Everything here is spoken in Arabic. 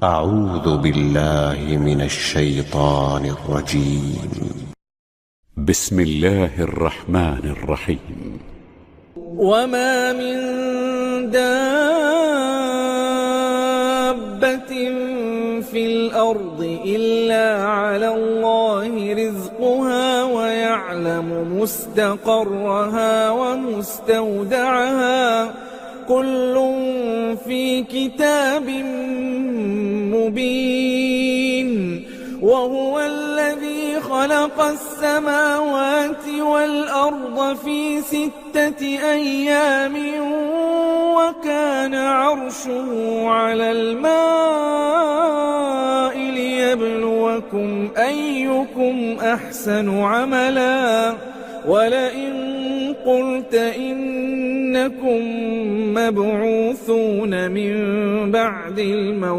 أعوذ بالله من الشيطان الرجيم. بسم الله الرحمن الرحيم. وما من دابة في الأرض إلا على الله رزقها ويعلم مستقرها ومستودعها كل في كتاب مبين. وهو الذي خلق السماوات والأرض في 6 أيام وكان عرشه على الماء ليبلوكم أيكم أحسن عملا. ولئن قلت إنكم مبعوثون من بعد الموت